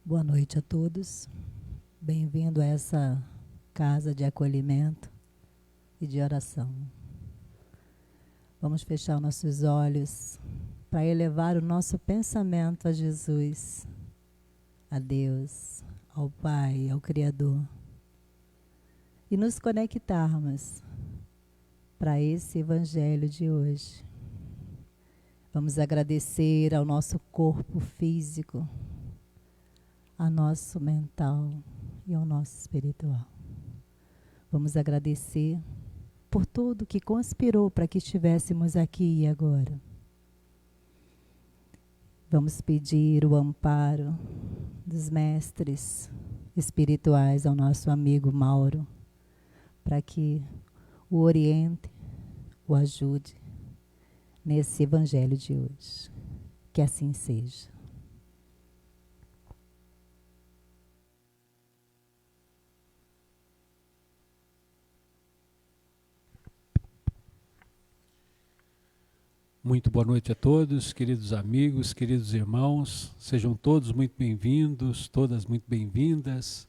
Boa noite a todos. Bem-vindo a essa casa de acolhimento e de oração. Vamos fechar nossos olhos para elevar o nosso pensamento a Jesus, a Deus, ao Pai, ao Criador. E nos conectarmos para esse Evangelho de hoje. Vamos agradecer ao nosso corpo físico, ao nosso mental e ao nosso espiritual. Vamos agradecer por tudo que conspirou para que estivéssemos aqui e agora. Vamos pedir o amparo dos mestres espirituais ao nosso amigo Mauro, para que o oriente, o ajude nesse Evangelho de hoje. Que assim seja. Muito boa noite a todos, queridos amigos, queridos irmãos. Sejam todos muito bem-vindos, todas muito bem-vindas,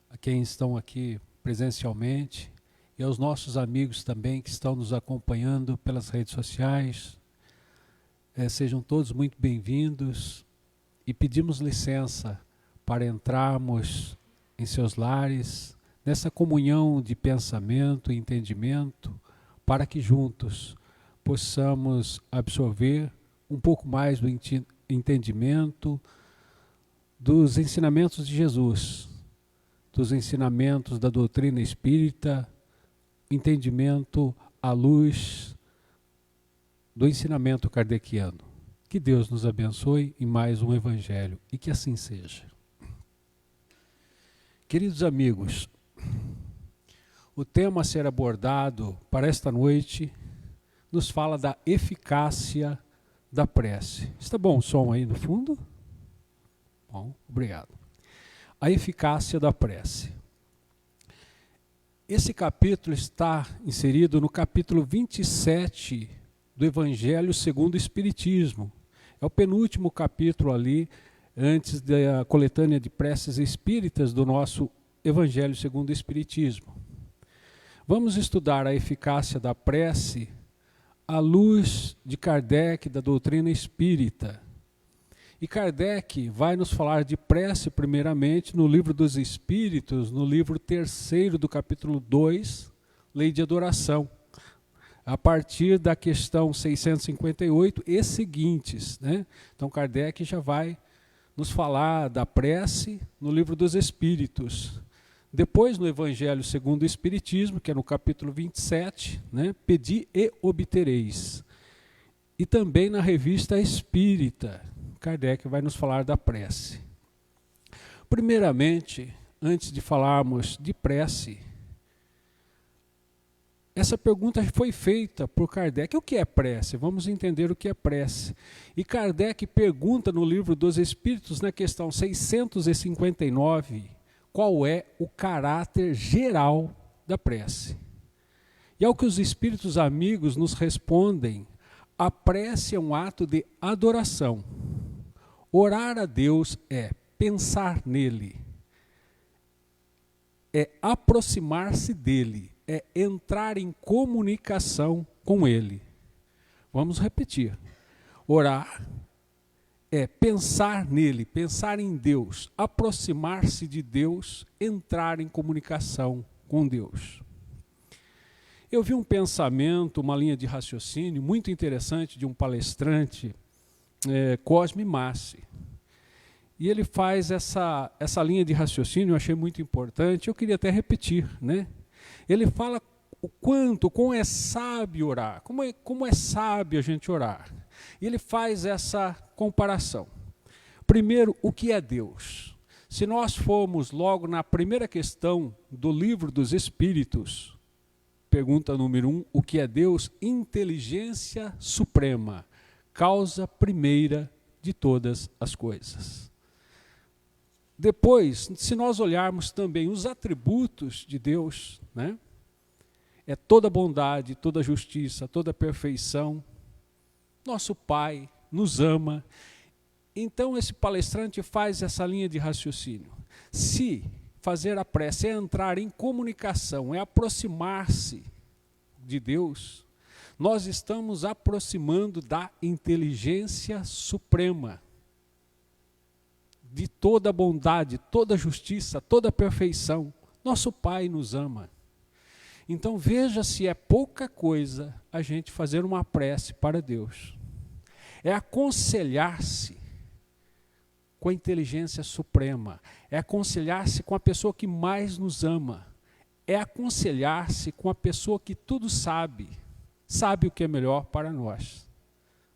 a quem estão aqui presencialmente e aos nossos amigos também que estão nos acompanhando pelas redes sociais. Sejam todos muito bem-vindos e pedimos licença para entrarmos em seus lares, nessa comunhão de pensamento e entendimento, para que juntos possamos absorver um pouco mais do entendimento dos ensinamentos de Jesus, dos ensinamentos da doutrina espírita, entendimento à luz do ensinamento kardeciano. Que Deus nos abençoe em mais um Evangelho e que assim seja. Queridos amigos, o tema a ser abordado para esta noite nos fala da eficácia da prece. Está bom o som aí no fundo? Bom, obrigado. A eficácia da prece. Esse capítulo está inserido no capítulo 27 do Evangelho segundo o Espiritismo. É o penúltimo capítulo ali, antes da coletânea de preces espíritas do nosso Evangelho segundo o Espiritismo. Vamos estudar a eficácia da prece à luz de Kardec, da doutrina espírita. E Kardec vai nos falar de prece primeiramente no Livro dos Espíritos, no livro 3º do capítulo 2, Lei de Adoração, a partir da questão 658 e seguintes, né? Então Kardec já vai nos falar da prece no Livro dos Espíritos. Depois, no Evangelho segundo o Espiritismo, que é no capítulo 27, né, Pedi e obtereis. E também na Revista Espírita, Kardec vai nos falar da prece. Primeiramente, antes de falarmos de prece, essa pergunta foi feita por Kardec. O que é prece? Vamos entender o que é prece. E Kardec pergunta no Livro dos Espíritos, na questão 659, qual é o caráter geral da prece. E ao que os espíritos amigos nos respondem, a prece é um ato de adoração. Orar a Deus é pensar nele, é aproximar-se dele, é entrar em comunicação com ele. Vamos repetir. Orar é pensar nele, pensar em Deus, aproximar-se de Deus, entrar em comunicação com Deus. Eu vi um pensamento, uma linha de raciocínio muito interessante de um palestrante, Cosme Massi. E ele faz essa linha de raciocínio, eu achei muito importante, eu queria até repetir, né? Ele fala como é sábio orar, como é sábio a gente orar. E ele faz essa comparação. Primeiro, o que é Deus? Se nós formos logo na primeira questão do Livro dos Espíritos, pergunta número 1, o que é Deus? Inteligência suprema, causa primeira de todas as coisas. Depois, se nós olharmos também os atributos de Deus, né? É toda bondade, toda justiça, toda perfeição. Nosso Pai nos ama Então esse palestrante faz essa linha de raciocínio. Se fazer a prece é entrar em comunicação, é aproximar-se de Deus, nós estamos aproximando da inteligência suprema, de toda bondade, toda justiça, toda perfeição. Nosso Pai nos ama. Então veja se é pouca coisa a gente fazer uma prece para Deus. É aconselhar-se com a inteligência suprema, é aconselhar-se com a pessoa que mais nos ama, é aconselhar-se com a pessoa que tudo sabe, sabe o que é melhor para nós,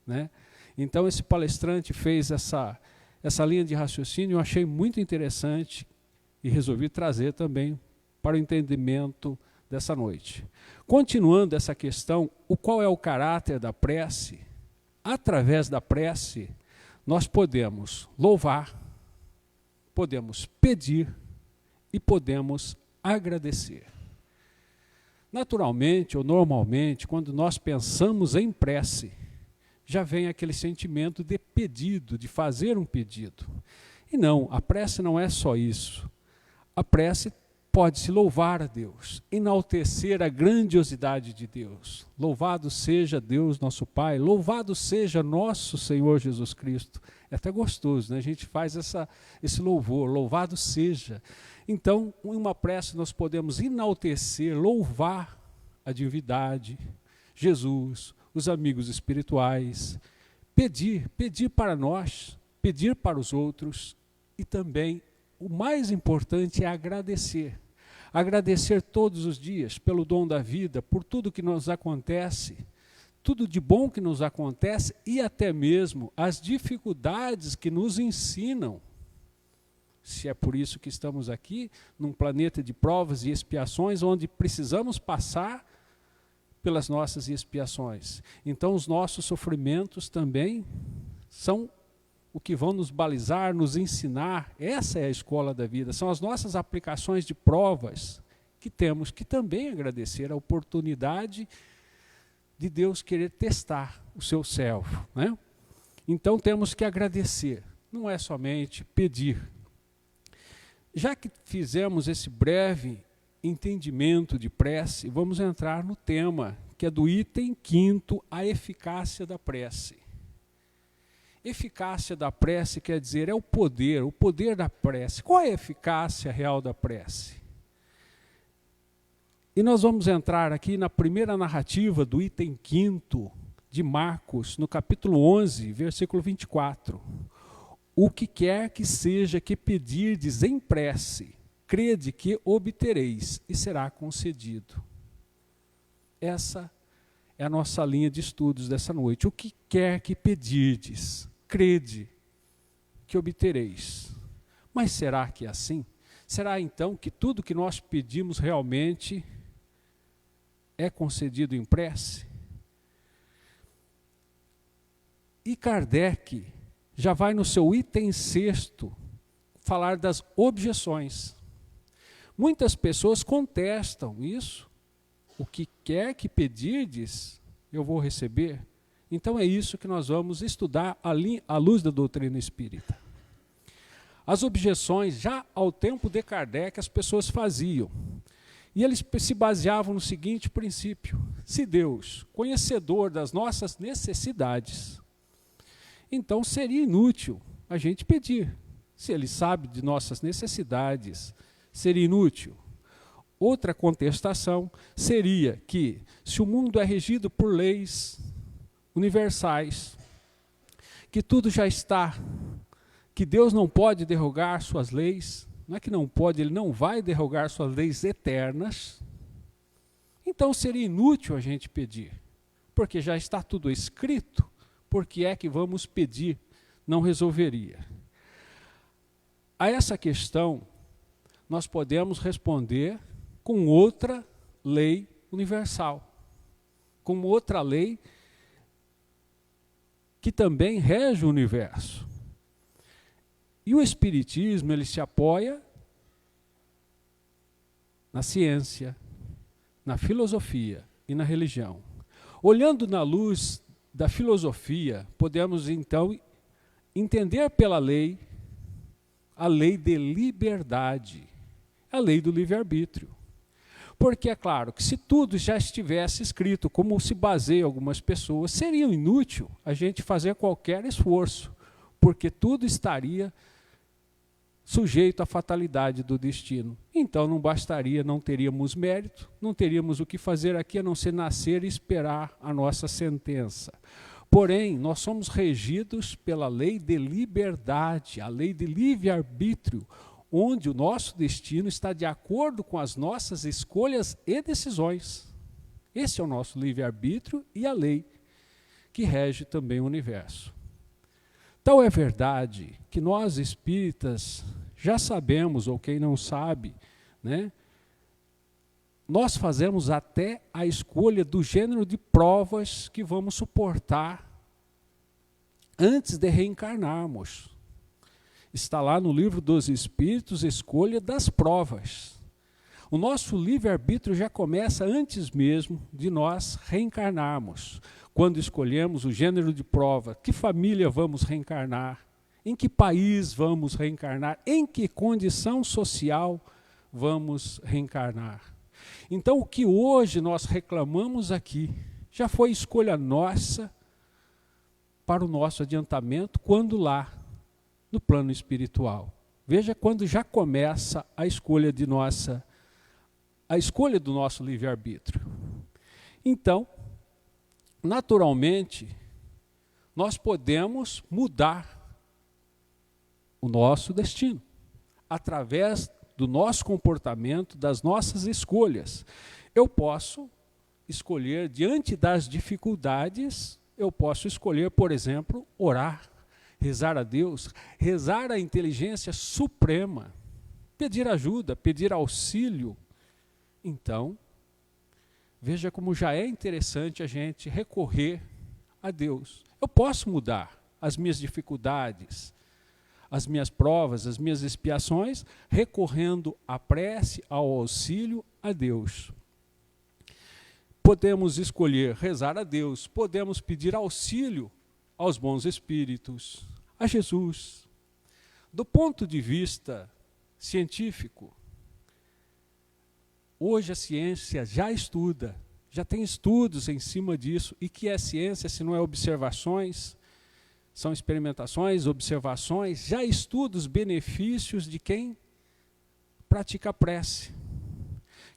né? Então esse palestrante fez essa linha de raciocínio, eu achei muito interessante e resolvi trazer também para o entendimento dessa noite. Continuando essa questão, qual é o caráter da prece? Através da prece, nós podemos louvar, podemos pedir e podemos agradecer. Naturalmente ou normalmente, quando nós pensamos em prece, já vem aquele sentimento de pedido, de fazer um pedido. E não, a prece não é só isso. A prece pode-se louvar a Deus, enaltecer a grandiosidade de Deus. Louvado seja Deus, nosso Pai, louvado seja nosso Senhor Jesus Cristo. É até gostoso, né? A gente faz esse louvor, louvado seja. Então, em uma prece nós podemos enaltecer, louvar a divindade, Jesus, os amigos espirituais, pedir para nós, pedir para os outros e também o mais importante é agradecer. Agradecer todos os dias pelo dom da vida, por tudo que nos acontece, tudo de bom que nos acontece e até mesmo as dificuldades que nos ensinam. Se é por isso que estamos aqui, num planeta de provas e expiações, onde precisamos passar pelas nossas expiações. Então os nossos sofrimentos também são o que vão nos balizar, nos ensinar. Essa é a escola da vida, são as nossas aplicações de provas que temos que também agradecer a oportunidade de Deus querer testar o seu servo, né? Então temos que agradecer, não é somente pedir. Já que fizemos esse breve entendimento de prece, vamos entrar no tema, que é do item 5º, a eficácia da prece. Eficácia da prece quer dizer, é o poder da prece. Qual é a eficácia real da prece? E nós vamos entrar aqui na primeira narrativa do item 5º de Marcos, no capítulo 11, versículo 24. O que quer que seja que pedirdes em prece, crede que obtereis e será concedido. Essa é a nossa linha de estudos dessa noite. O que quer que pedirdes, crede que obtereis. Mas será que é assim? Será então que tudo que nós pedimos realmente é concedido em prece? E Kardec já vai no seu item 6º falar das objeções. Muitas pessoas contestam isso. O que quer que pedirdes, eu vou receber. Então é isso que nós vamos estudar à luz da doutrina espírita. As objeções, já ao tempo de Kardec, as pessoas faziam. E eles se baseavam no seguinte princípio: se Deus, conhecedor das nossas necessidades, então seria inútil a gente pedir. Se Ele sabe de nossas necessidades, seria inútil. Outra contestação seria que, se o mundo é regido por leis universais, que tudo já está, que Deus não pode derrogar suas leis, não é que não pode, Ele não vai derrogar suas leis eternas, então seria inútil a gente pedir, porque já está tudo escrito, por que é que vamos pedir? Não resolveria. A essa questão, nós podemos responder com outra lei universal, com outra lei que também rege o universo. E o Espiritismo, ele se apoia na ciência, na filosofia e na religião. Olhando na luz da filosofia, podemos então entender pela lei a lei de liberdade, a lei do livre-arbítrio. Porque é claro que se tudo já estivesse escrito, como se baseia algumas pessoas, seria inútil a gente fazer qualquer esforço, porque tudo estaria sujeito à fatalidade do destino. Então não bastaria, não teríamos mérito, não teríamos o que fazer aqui a não ser nascer e esperar a nossa sentença. Porém, nós somos regidos pela lei de liberdade, a lei de livre-arbítrio, onde o nosso destino está de acordo com as nossas escolhas e decisões. Esse é o nosso livre-arbítrio e a lei que rege também o universo. Tal é verdade que nós espíritas já sabemos, ou quem não sabe, né, nós fazemos até a escolha do gênero de provas que vamos suportar antes de reencarnarmos. Está lá no Livro dos Espíritos, escolha das provas. O nosso livre-arbítrio já começa antes mesmo de nós reencarnarmos, quando escolhemos o gênero de prova, que família vamos reencarnar, em que país vamos reencarnar, em que condição social vamos reencarnar. Então, o que hoje nós reclamamos aqui, já foi escolha nossa para o nosso adiantamento, quando lá, no plano espiritual. Veja quando já começa a escolha do nosso livre-arbítrio. Então, naturalmente, nós podemos mudar o nosso destino através do nosso comportamento, das nossas escolhas. Eu posso escolher, diante das dificuldades, eu posso escolher, por exemplo, orar, rezar a Deus, rezar a inteligência suprema, pedir ajuda, pedir auxílio. Então, veja como já é interessante a gente recorrer a Deus. Eu posso mudar as minhas dificuldades, as minhas provas, as minhas expiações, recorrendo à prece, ao auxílio a Deus. Podemos escolher rezar a Deus, podemos pedir auxílio aos bons espíritos, a Jesus. Do ponto de vista científico, hoje a ciência já estuda, já tem estudos em cima disso. E que é ciência se não é observações? São experimentações, observações, já estuda os benefícios de quem pratica a prece.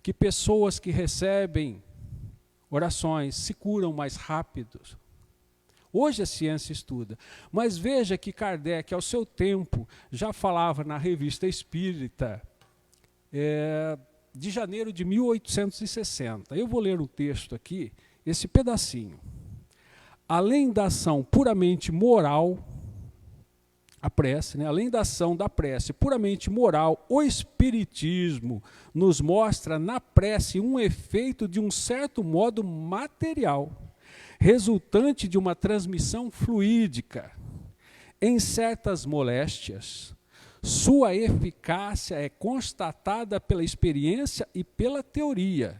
Que pessoas que recebem orações se curam mais rápido. Hoje a ciência estuda. Mas veja que Kardec, ao seu tempo, já falava na Revista Espírita, de janeiro de 1860. Eu vou ler um texto aqui, esse pedacinho. Além da ação puramente moral, a prece, né? Além da ação da prece puramente moral, o Espiritismo nos mostra na prece um efeito de um certo modo material, resultante de uma transmissão fluídica. Em certas moléstias, sua eficácia é constatada pela experiência e pela teoria.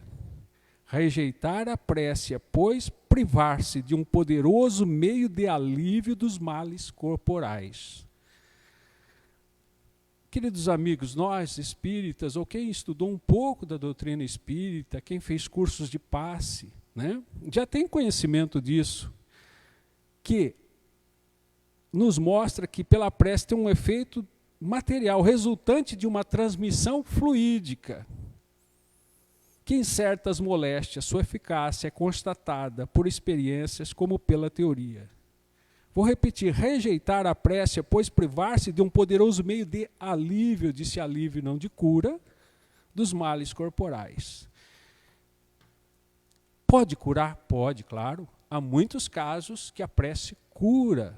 Rejeitar a prece, pois, privar-se de um poderoso meio de alívio dos males corporais. Queridos amigos, nós espíritas, ou quem estudou um pouco da doutrina espírita, quem fez cursos de passe, né, já tem conhecimento disso, que nos mostra que pela prece tem um efeito material, resultante de uma transmissão fluídica, que em certas moléstias sua eficácia é constatada por experiências como pela teoria. Vou repetir, rejeitar a prece, pois privar-se de um poderoso meio de alívio, disse alívio não de cura, dos males corporais. Pode curar? Pode, claro. Há muitos casos que a prece cura.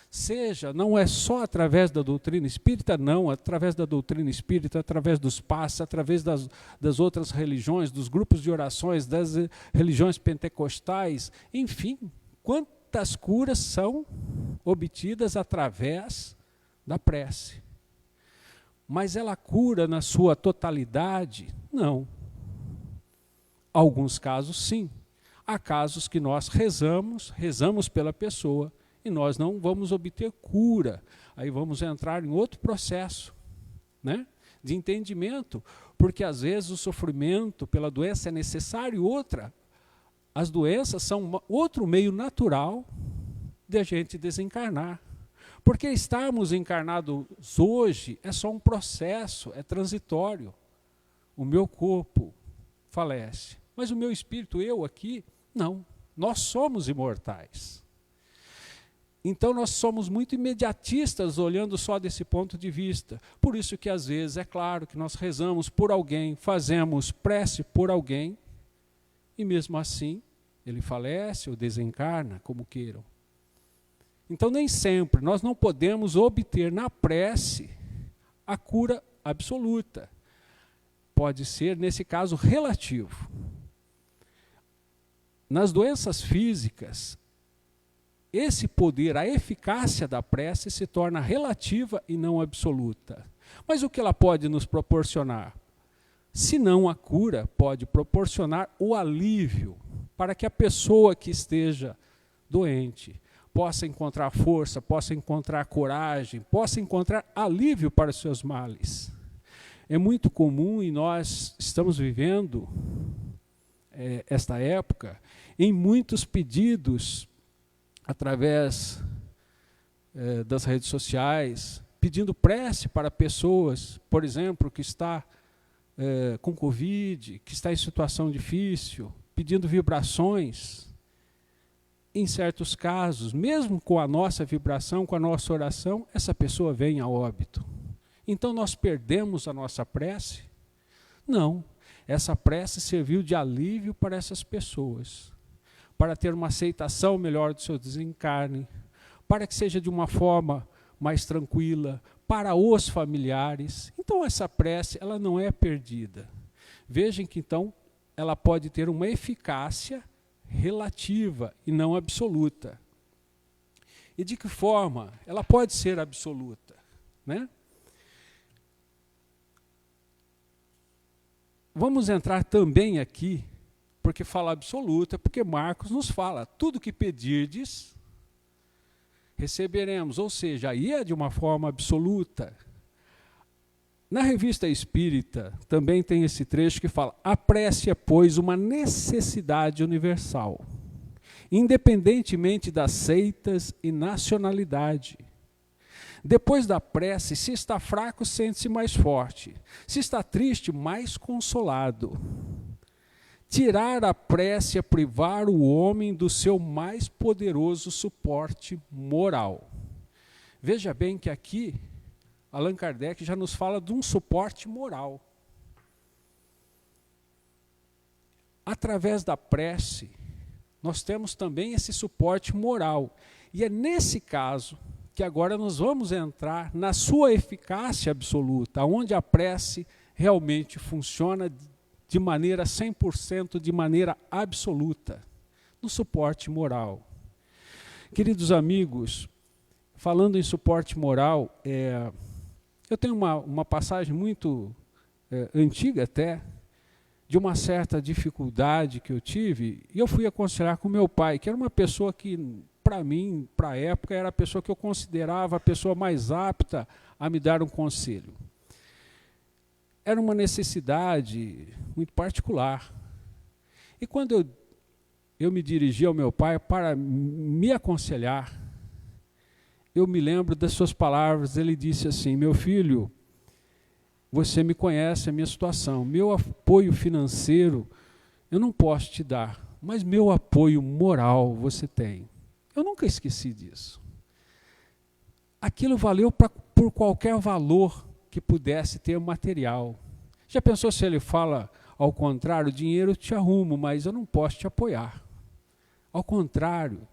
Seja, não é só através da doutrina espírita, não, através da doutrina espírita, através dos passos, através das outras religiões, dos grupos de orações, das religiões pentecostais, enfim, quantas curas são obtidas através da prece. Mas ela cura na sua totalidade? Não. Alguns casos sim. Há casos que nós rezamos pela pessoa, e nós não vamos obter cura. Aí vamos entrar em outro processo, né, de entendimento, porque às vezes o sofrimento pela doença é necessário. Outra, as doenças são outro meio natural de a gente desencarnar. Porque estarmos encarnados hoje é só um processo, é transitório. O meu corpo falece, mas o meu espírito, eu aqui, não. Nós somos imortais. Então nós somos muito imediatistas olhando só desse ponto de vista. Por isso que às vezes é claro que nós rezamos por alguém, fazemos prece por alguém, e mesmo assim ele falece ou desencarna, como queiram. Então nem sempre, nós não podemos obter na prece a cura absoluta. Pode ser, nesse caso, relativo. Nas doenças físicas, esse poder, a eficácia da prece se torna relativa e não absoluta. Mas o que ela pode nos proporcionar? Se não a cura, pode proporcionar o alívio para que a pessoa que esteja doente possa encontrar força, possa encontrar coragem, possa encontrar alívio para os seus males. É muito comum, e nós estamos vivendo esta época, em muitos pedidos, através das redes sociais, pedindo prece para pessoas, por exemplo, que está com Covid, que está em situação difícil, pedindo vibrações. Em certos casos, mesmo com a nossa vibração, com a nossa oração, essa pessoa vem a óbito. Então nós perdemos a nossa prece? Não. Essa prece serviu de alívio para essas pessoas, para ter uma aceitação melhor do seu desencarne, para que seja de uma forma mais tranquila, para os familiares. Então essa prece, ela não é perdida. Vejam que então ela pode ter uma eficácia relativa e não absoluta. E de que forma ela pode ser absoluta, né? Vamos entrar também aqui, porque fala absoluta, porque Marcos nos fala, tudo que pedirdes, receberemos, ou seja, aí é de uma forma absoluta. Na Revista Espírita também tem esse trecho que fala, a prece é, pois, uma necessidade universal, independentemente das seitas e nacionalidade. Depois da prece, se está fraco, sente-se mais forte. Se está triste, mais consolado. Tirar a prece é privar o homem do seu mais poderoso suporte moral. Veja bem que aqui, Allan Kardec já nos fala de um suporte moral. Através da prece, nós temos também esse suporte moral. E é nesse caso que agora nós vamos entrar na sua eficácia absoluta, onde a prece realmente funciona de maneira 100%, de maneira absoluta, no suporte moral. Queridos amigos, falando em suporte moral, eu tenho uma passagem muito antiga até, de uma certa dificuldade que eu tive, e eu fui aconselhar com meu pai, que era uma pessoa que, para mim, para a época, era a pessoa que eu considerava a pessoa mais apta a me dar um conselho. Era uma necessidade muito particular. E quando eu me dirigi ao meu pai para me aconselhar, eu me lembro das suas palavras. Ele disse assim, meu filho, você me conhece a minha situação, meu apoio financeiro eu não posso te dar, mas meu apoio moral você tem. Eu nunca esqueci disso. Aquilo valeu por qualquer valor que pudesse ter material. Já pensou se ele fala ao contrário, dinheiro eu te arrumo, mas eu não posso te apoiar. Ao contrário,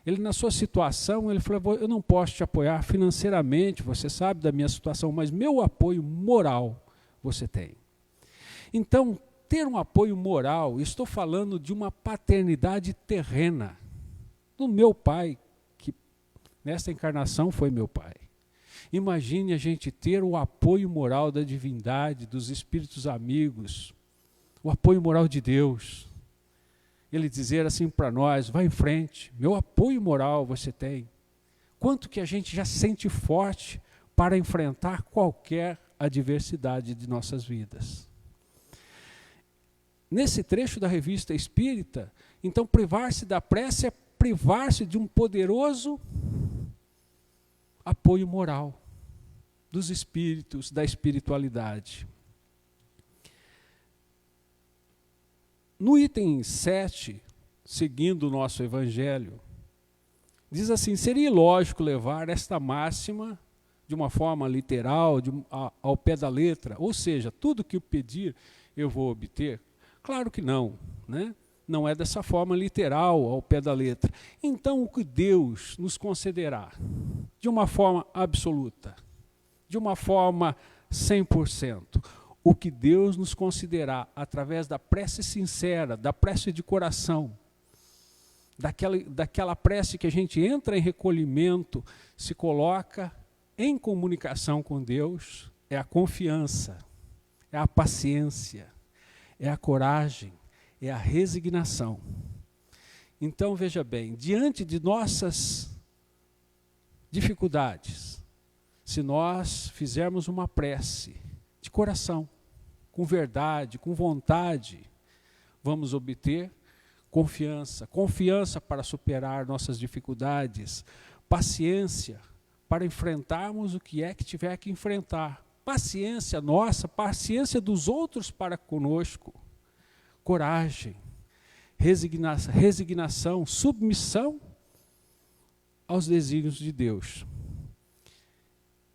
ele na sua situação, ele falou, eu não posso te apoiar financeiramente, você sabe da minha situação, mas meu apoio moral você tem. Então, ter um apoio moral, estou falando de uma paternidade terrena, do meu pai, que nesta encarnação foi meu pai. Imagine a gente ter o apoio moral da divindade, dos espíritos amigos, o apoio moral de Deus. Ele dizer assim para nós, vai em frente, meu apoio moral você tem. quanto que a gente já se sente forte para enfrentar qualquer adversidade de nossas vidas. Nesse trecho da Revista Espírita, então privar-se da prece é privar-se de um poderoso apoio moral dos espíritos, da espiritualidade. No item 7, seguindo o nosso evangelho, diz assim: seria ilógico levar esta máxima de uma forma literal, ao pé da letra, ou seja, tudo que eu pedir eu vou obter? Claro que não, né? Não é dessa forma literal, ao pé da letra. Então, o que Deus nos concederá? De uma forma absoluta, de uma forma 100%. O que Deus nos concederá através da prece sincera, da prece de coração, daquela prece que a gente entra em recolhimento, se coloca em comunicação com Deus, é a confiança, é a paciência, é a coragem, é a resignação. Então, veja bem, diante de nossas dificuldades, se nós fizermos uma prece de coração, com verdade, com vontade, vamos obter confiança. Confiança para superar nossas dificuldades, paciência para enfrentarmos o que é que tiver que enfrentar, paciência nossa, paciência dos outros para conosco, coragem, resignação, submissão aos desígnios de Deus.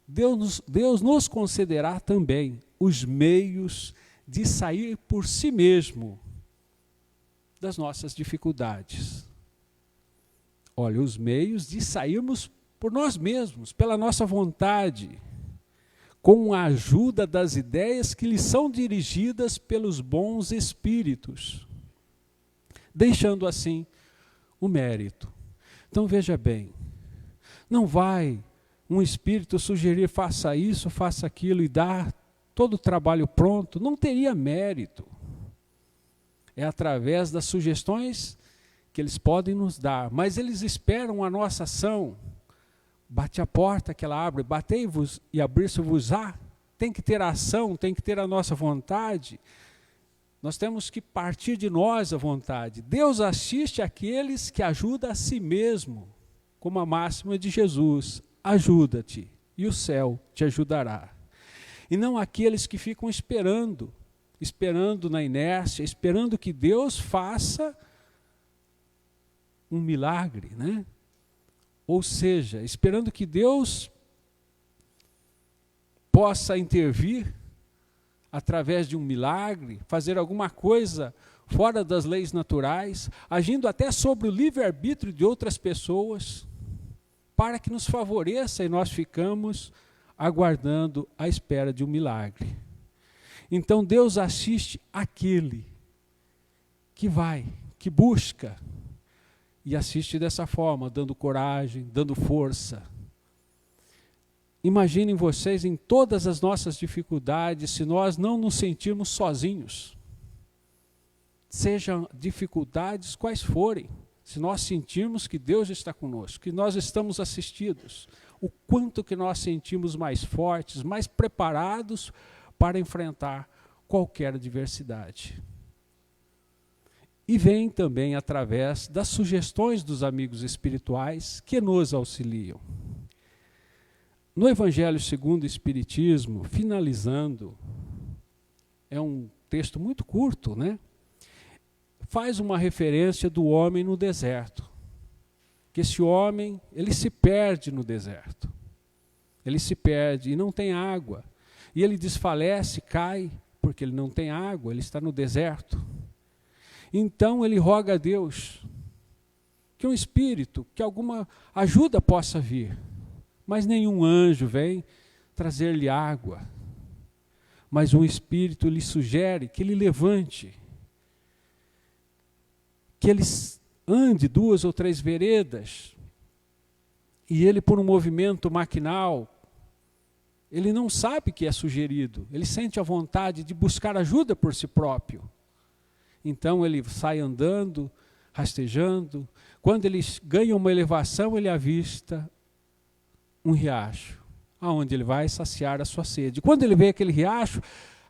Deus nos concederá também os meios de sair por si mesmo das nossas dificuldades. Olha, os meios de sairmos por nós mesmos, pela nossa vontade, com a ajuda das ideias que lhes são dirigidas pelos bons espíritos, deixando assim o mérito. Então veja bem, não vai um espírito sugerir faça isso, faça aquilo e dar todo o trabalho pronto, não teria mérito. É através das sugestões que eles podem nos dar, mas eles esperam a nossa ação. Bate a porta que ela abre, batei-vos e abrir-se-vos-á. Tem que ter a ação, tem que ter a nossa vontade. Nós temos que partir de nós a vontade. Deus assiste àqueles que ajudam a si mesmo, como a máxima de Jesus: ajuda-te e o céu te ajudará. E não aqueles que ficam esperando na inércia, esperando que Deus faça um milagre, né? Ou seja, esperando que Deus possa intervir através de um milagre, fazer alguma coisa fora das leis naturais, agindo até sobre o livre-arbítrio de outras pessoas, para que nos favoreça e nós ficamos aguardando a espera de um milagre. Então Deus assiste aquele que vai, que busca, e assiste dessa forma, dando coragem, dando força. Imaginem vocês em todas as nossas dificuldades, se nós não nos sentirmos sozinhos. Sejam dificuldades quais forem, se nós sentirmos que Deus está conosco, que nós estamos assistidos, o quanto que nós sentimos mais fortes, mais preparados para enfrentar qualquer adversidade. E vem também através das sugestões dos amigos espirituais que nos auxiliam. No Evangelho segundo o Espiritismo, finalizando, é um texto muito curto, né? Faz uma referência do homem no deserto. Que esse homem, ele se perde no deserto. Ele se perde e não tem água. E ele desfalece, cai, porque ele não tem água, ele está no deserto. Então ele roga a Deus que um espírito, que alguma ajuda possa vir. Mas nenhum anjo vem trazer-lhe água. Mas um espírito lhe sugere que ele levante, que ele ande 2 ou 3 veredas, e ele, por um movimento maquinal, ele não sabe que é sugerido, ele sente a vontade de buscar ajuda por si próprio. Então ele sai andando, rastejando. Quando ele ganha uma elevação, ele avista um riacho, aonde ele vai saciar a sua sede. Quando ele vê aquele riacho,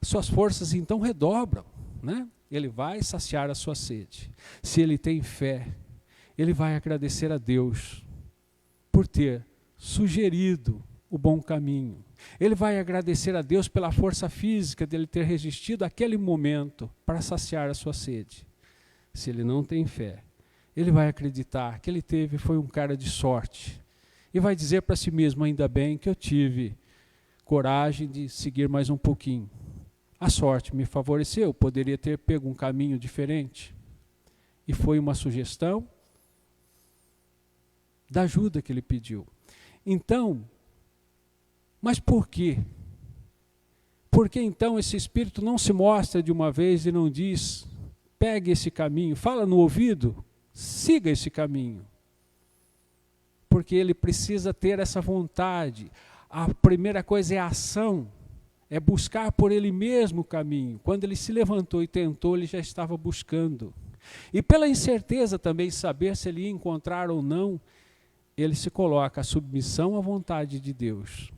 suas forças então redobram, né? Ele vai saciar a sua sede. Se ele tem fé, ele vai agradecer a Deus por ter sugerido o bom caminho. Ele vai agradecer a Deus pela força física dele ter resistido aquele momento para saciar a sua sede. Se ele não tem fé, ele vai acreditar que ele foi um cara de sorte. E vai dizer para si mesmo, ainda bem que eu tive coragem de seguir mais um pouquinho. A sorte me favoreceu, poderia ter pego um caminho diferente. E foi uma sugestão da ajuda que ele pediu. Então, mas por quê? Por que então esse Espírito não se mostra de uma vez e não diz, pegue esse caminho, fala no ouvido, siga esse caminho? Porque ele precisa ter essa vontade. A primeira coisa é a ação, é buscar por ele mesmo o caminho. Quando ele se levantou e tentou, ele já estava buscando. E pela incerteza também de saber se ele ia encontrar ou não, ele se coloca à submissão à vontade de Deus.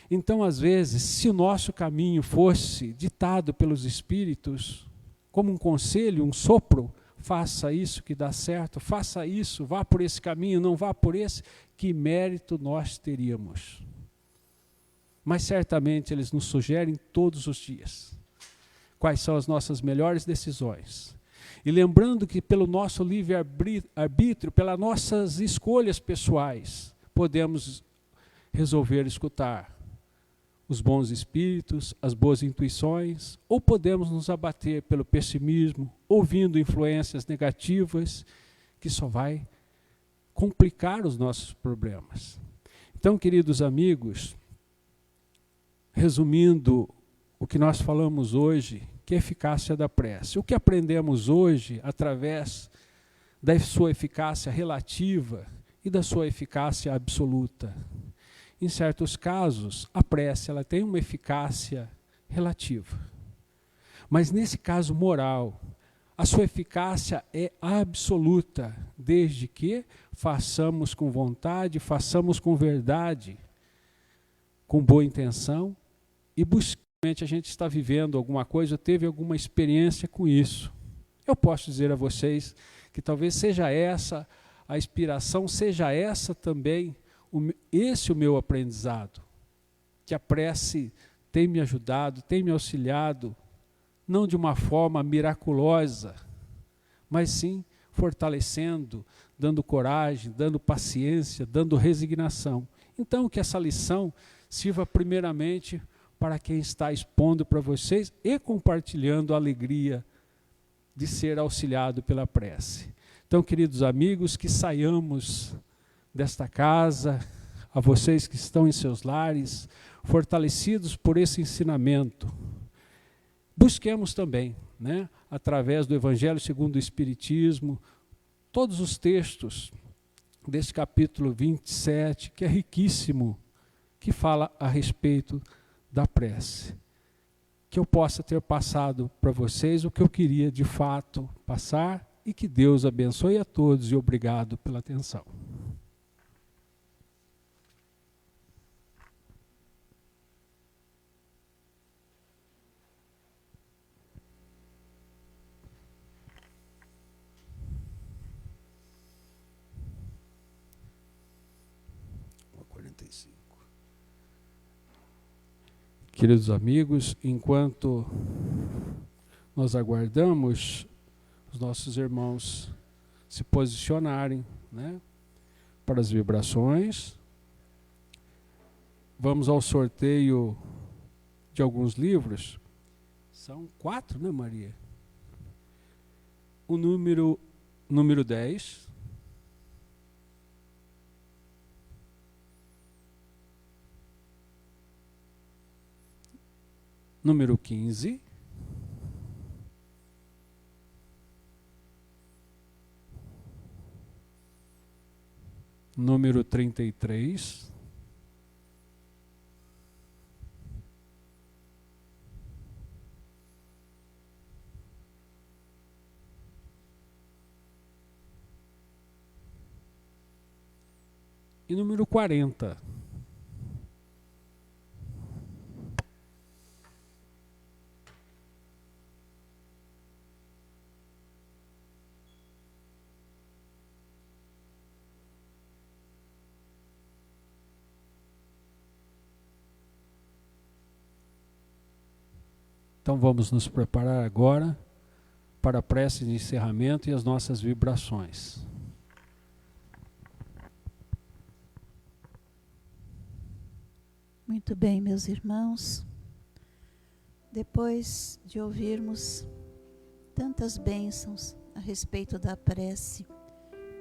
Então, às vezes, se o nosso caminho fosse ditado pelos Espíritos, como um conselho, um sopro, faça isso que dá certo, faça isso, vá por esse caminho, não vá por esse, que mérito nós teríamos? Mas certamente eles nos sugerem todos os dias quais são as nossas melhores decisões. E lembrando que pelo nosso livre-arbítrio, pelas nossas escolhas pessoais, podemos resolver escutar os bons espíritos, as boas intuições, ou podemos nos abater pelo pessimismo, ouvindo influências negativas, que só vai complicar os nossos problemas. Então, queridos amigos, resumindo o que nós falamos hoje, que é a eficácia da prece. O que aprendemos hoje, através da sua eficácia relativa e da sua eficácia absoluta. Em certos casos, a prece ela tem uma eficácia relativa. Mas nesse caso moral, a sua eficácia é absoluta, desde que façamos com vontade, façamos com verdade, com boa intenção, e buscamente a gente está vivendo alguma coisa, teve alguma experiência com isso. Eu posso dizer a vocês que talvez seja essa a inspiração, seja essa também esse o meu aprendizado, que a prece tem me ajudado, tem me auxiliado, não de uma forma miraculosa, mas sim fortalecendo, dando coragem, dando paciência, dando resignação. Então que essa lição sirva primeiramente para quem está expondo para vocês e compartilhando a alegria de ser auxiliado pela prece. Então, queridos amigos, que saiamos desta casa, a vocês que estão em seus lares, fortalecidos por esse ensinamento. Busquemos também, né, através do Evangelho segundo o Espiritismo, todos os textos desse capítulo 27, que é riquíssimo, que fala a respeito da prece. Que eu possa ter passado para vocês o que eu queria de fato passar e que Deus abençoe a todos e obrigado pela atenção. Queridos amigos, enquanto nós aguardamos os nossos irmãos se posicionarem, né, para as vibrações, vamos ao sorteio de alguns livros. São 4, né, Maria? O número 10. Número 15. Número 33. E número 40. Então vamos nos preparar agora para a prece de encerramento e as nossas vibrações. Muito bem, meus irmãos. Depois de ouvirmos tantas bênçãos a respeito da prece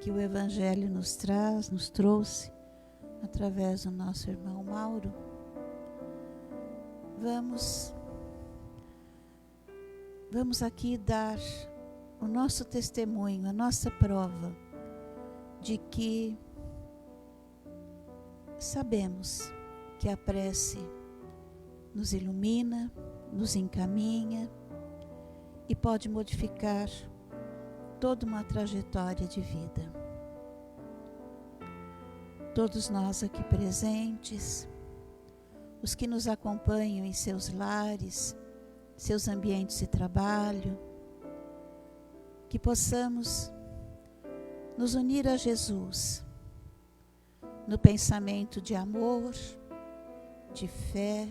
que o Evangelho nos trouxe através do nosso irmão Mauro, vamos aqui dar o nosso testemunho, a nossa prova de que sabemos que a prece nos ilumina, nos encaminha e pode modificar toda uma trajetória de vida. Todos nós aqui presentes, os que nos acompanham em seus lares, seus ambientes de trabalho, que possamos nos unir a Jesus no pensamento de amor, de fé,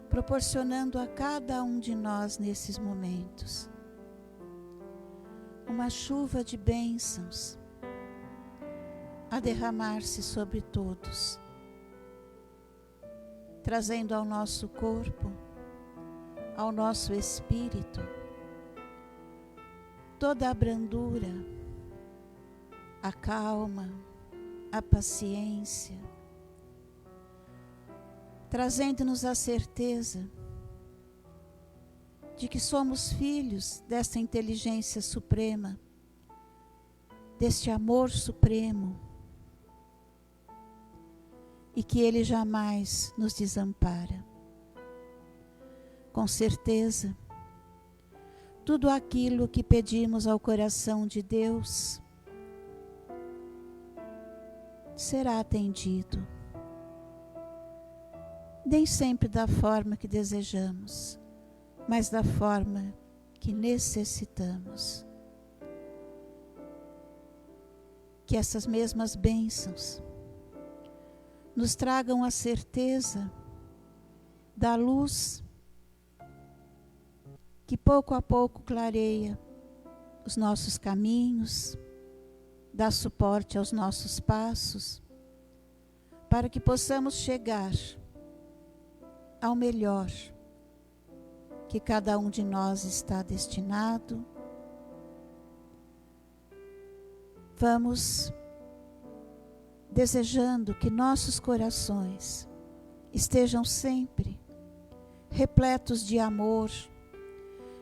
proporcionando a cada um de nós nesses momentos uma chuva de bênçãos a derramar-se sobre todos, trazendo ao nosso corpo, ao nosso espírito, toda a brandura, a calma, a paciência, trazendo-nos a certeza de que somos filhos desta inteligência suprema, deste amor supremo, e que Ele jamais nos desampara. Com certeza, tudo aquilo que pedimos ao coração de Deus será atendido. Nem sempre da forma que desejamos, mas da forma que necessitamos. Que essas mesmas bênçãos nos tragam a certeza da luz que pouco a pouco clareia os nossos caminhos, dá suporte aos nossos passos, para que possamos chegar ao melhor que cada um de nós está destinado. Vamos desejando que nossos corações estejam sempre repletos de amor,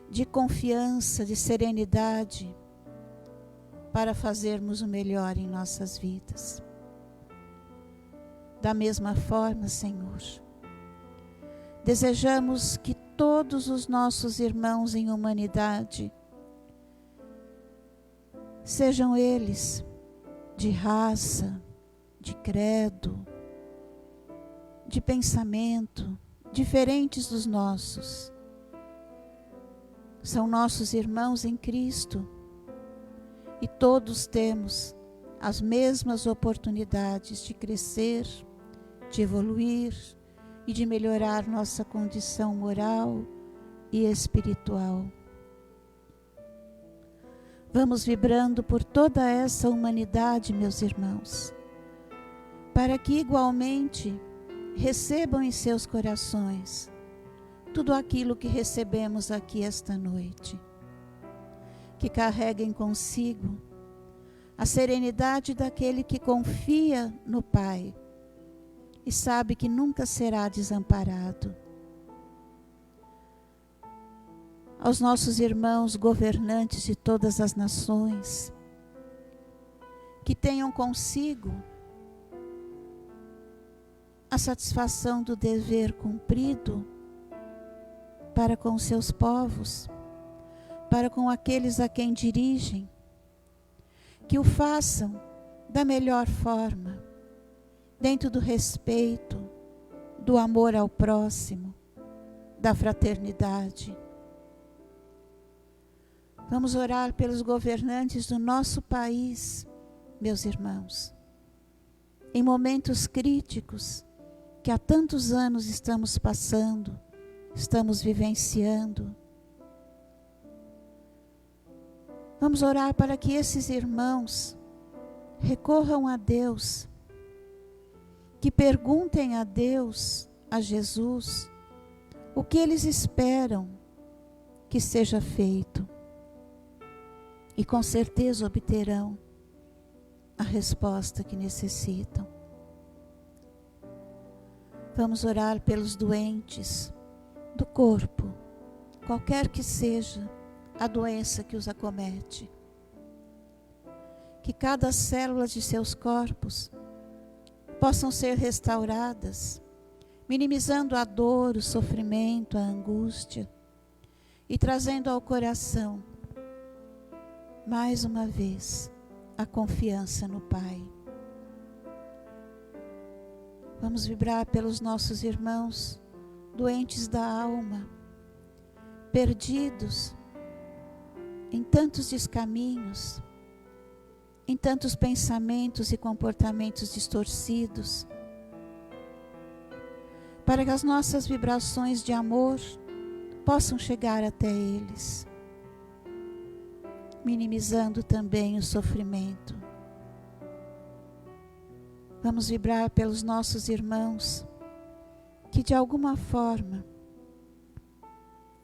de confiança, de serenidade, para fazermos o melhor em nossas vidas. Da mesma forma, Senhor, desejamos que todos os nossos irmãos em humanidade, sejam eles de raça, de credo, de pensamento, diferentes dos nossos, são nossos irmãos em Cristo e todos temos as mesmas oportunidades de crescer, de evoluir e de melhorar nossa condição moral e espiritual. Vamos vibrando por toda essa humanidade, meus irmãos, para que igualmente recebam em seus corações tudo aquilo que recebemos aqui esta noite. Que carreguem consigo a serenidade daquele que confia no Pai e sabe que nunca será desamparado. Aos nossos irmãos governantes de todas as nações, que tenham consigo a satisfação do dever cumprido para com seus povos, para com aqueles a quem dirigem, que o façam da melhor forma, dentro do respeito, do amor ao próximo, da fraternidade. Vamos orar pelos governantes do nosso país, meus irmãos. Em momentos críticos, que há tantos anos estamos passando, estamos vivenciando. Vamos orar para que esses irmãos recorram a Deus, que perguntem a Deus, a Jesus, o que eles esperam que seja feito. E com certeza obterão a resposta que necessitam. Vamos orar pelos doentes do corpo, qualquer que seja a doença que os acomete. Que cada célula de seus corpos possam ser restauradas, minimizando a dor, o sofrimento, a angústia e trazendo ao coração, mais uma vez, a confiança no Pai. Vamos vibrar pelos nossos irmãos doentes da alma, perdidos em tantos descaminhos, em tantos pensamentos e comportamentos distorcidos, para que as nossas vibrações de amor possam chegar até eles, minimizando também o sofrimento. Vamos vibrar pelos nossos irmãos que de alguma forma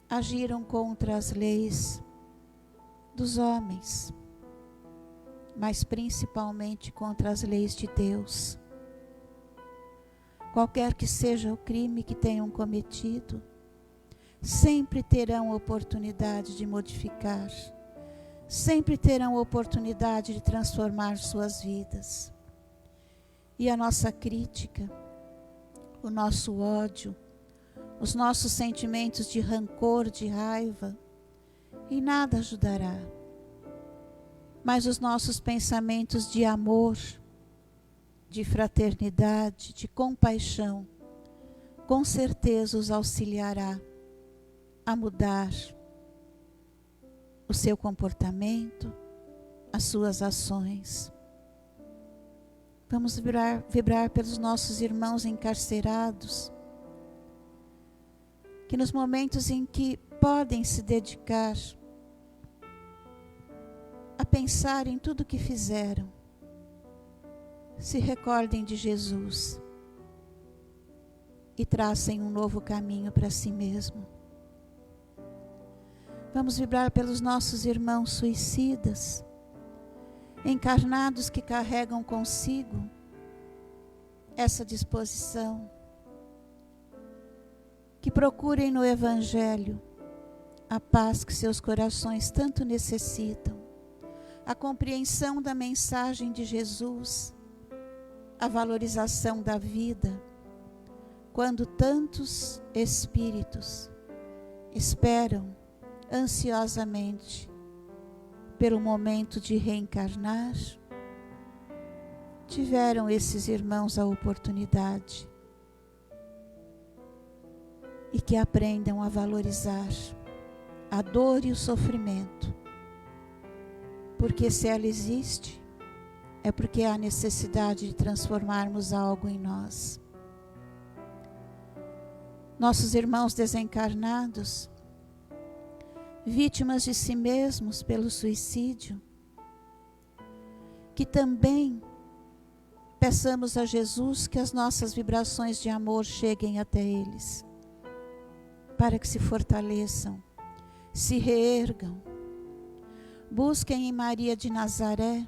agiram contra as leis dos homens, mas principalmente contra as leis de Deus. Qualquer que seja o crime que tenham cometido, sempre terão oportunidade de modificar, sempre terão oportunidade de transformar suas vidas. E a nossa crítica, o nosso ódio, os nossos sentimentos de rancor, de raiva, em nada ajudará. Mas os nossos pensamentos de amor, de fraternidade, de compaixão, com certeza os auxiliará a mudar o seu comportamento, as suas ações. Vamos vibrar pelos nossos irmãos encarcerados, que nos momentos em que podem se dedicar a pensar em tudo que fizeram, se recordem de Jesus e tracem um novo caminho para si mesmo. Vamos vibrar pelos nossos irmãos suicidas, encarnados que carregam consigo essa disposição, que procurem no Evangelho a paz que seus corações tanto necessitam, a compreensão da mensagem de Jesus, a valorização da vida, quando tantos espíritos esperam ansiosamente pelo momento de reencarnar, tiveram esses irmãos a oportunidade e que aprendam a valorizar a dor e o sofrimento, porque se ela existe, é porque há necessidade de transformarmos algo em nós. Nossos irmãos desencarnados, vítimas de si mesmos pelo suicídio, que também peçamos a Jesus que as nossas vibrações de amor cheguem até eles, para que se fortaleçam, se reergam, busquem em Maria de Nazaré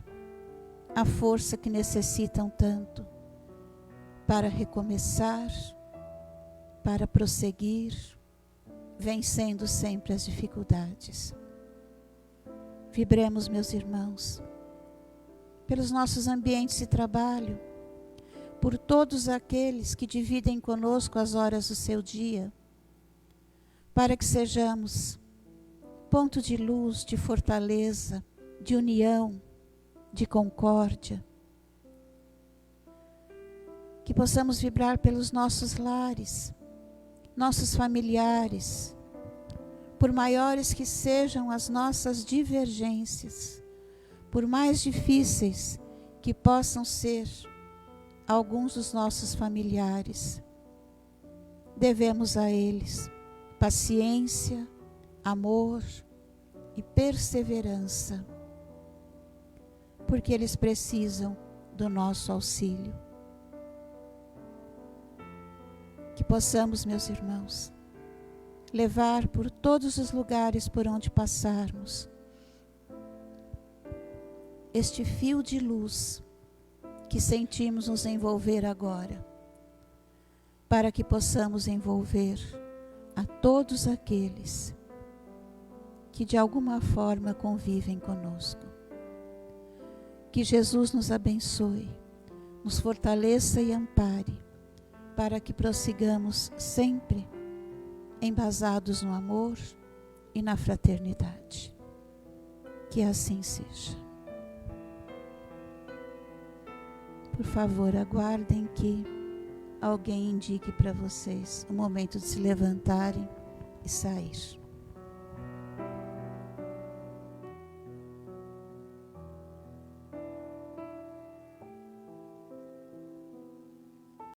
a força que necessitam tanto para recomeçar, para prosseguir, vencendo sempre as dificuldades. Vibremos, meus irmãos, pelos nossos ambientes de trabalho, por todos aqueles que dividem conosco as horas do seu dia, para que sejamos ponto de luz, de fortaleza, de união, de concórdia. Que possamos vibrar pelos nossos lares, nossos familiares, por maiores que sejam as nossas divergências, por mais difíceis que possam ser alguns dos nossos familiares, devemos a eles paciência, amor e perseverança, porque eles precisam do nosso auxílio. Que possamos, meus irmãos, levar por todos os lugares por onde passarmos este fio de luz que sentimos nos envolver agora, para que possamos envolver a todos aqueles que de alguma forma convivem conosco. Que Jesus nos abençoe, nos fortaleça e ampare, para que prossigamos sempre embasados no amor e na fraternidade. Que assim seja. Por favor, aguardem que alguém indique para vocês o momento de se levantarem e sair.